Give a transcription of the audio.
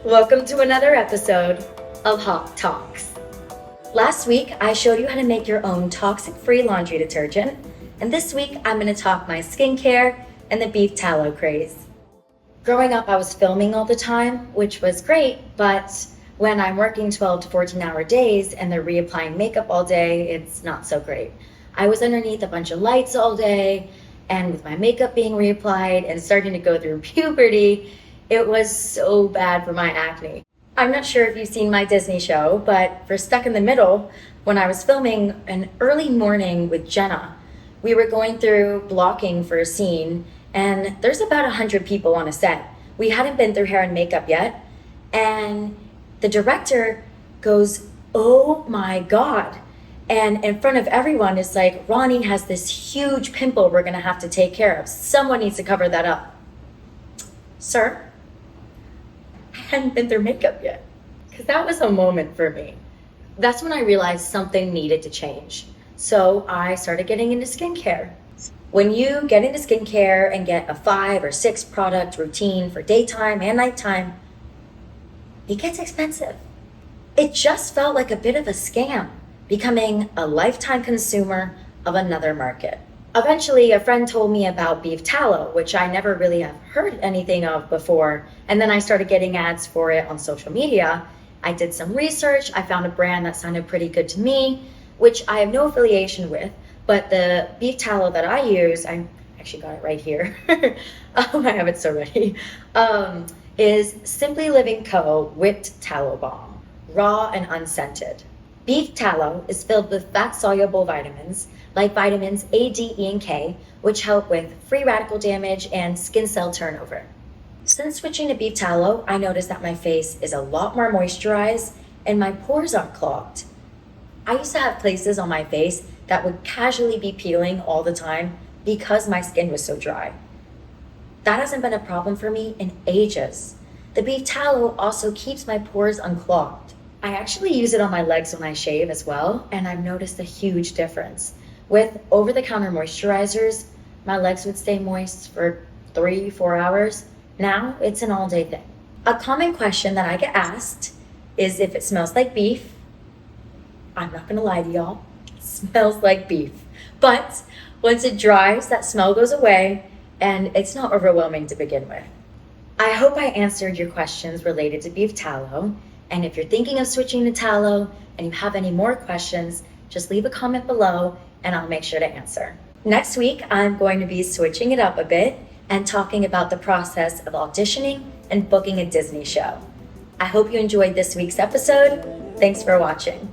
Welcome to another episode of Hot Talks. Last week, I showed you how to make your own toxic-free laundry detergent, and this week, I'm going to talk my skincare and the beef tallow craze. Growing up, I was filming all the time, which was great, but when I'm working 12 to 14-hour days and they're reapplying makeup all day, it's not so great. I was underneath a bunch of lights all day, and with my makeup being reapplied and starting to go through puberty, it was so bad for my acne. I'm not sure if you've seen my Disney show, but for Stuck in the Middle, when I was filming an early morning with Jenna, we were going through blocking for a scene, and there's about 100 people on a set. We hadn't been through hair and makeup yet, and the director goes, "Oh my God." And in front of everyone is like, "Ronnie has this huge pimple we're gonna have to take care of. Someone needs to cover that up." Sir, I hadn't been through makeup yet. Because that was a moment for me. That's when I realized something needed to change. So I started getting into skincare. When you get into skincare and get a 5 or 6 product routine for daytime and nighttime, it gets expensive. It just felt like a bit of a scam, becoming a lifetime consumer of another market. Eventually, a friend told me about beef tallow, which I never really have heard anything of before. And then I started getting ads for it on social media. I did some research. I found a brand that sounded pretty good to me, which I have no affiliation with. But the beef tallow that I use, I actually got it right here. I have it so ready. Is Simply Living Co. Whipped Tallow Balm, raw and unscented. Beef tallow is filled with fat-soluble vitamins like vitamins A, D, E, and K, which help with free radical damage and skin cell turnover. Since switching to beef tallow, I noticed that my face is a lot more moisturized and my pores aren't clogged. I used to have places on my face that would casually be peeling all the time because my skin was so dry. That hasn't been a problem for me in ages. The beef tallow also keeps my pores unclogged. I actually use it on my legs when I shave as well, and I've noticed a huge difference. With over-the-counter moisturizers, my legs would stay moist for 3-4 hours. Now it's an all-day thing. A common question that I get asked is if it smells like beef. I'm not gonna lie to y'all, it smells like beef. But once it dries, that smell goes away, and it's not overwhelming to begin with. I hope I answered your questions related to beef tallow. And if you're thinking of switching to tallow and you have any more questions, just leave a comment below and I'll make sure to answer. Next week, I'm going to be switching it up a bit and talking about the process of auditioning and booking a Disney show. I hope you enjoyed this week's episode. Thanks for watching.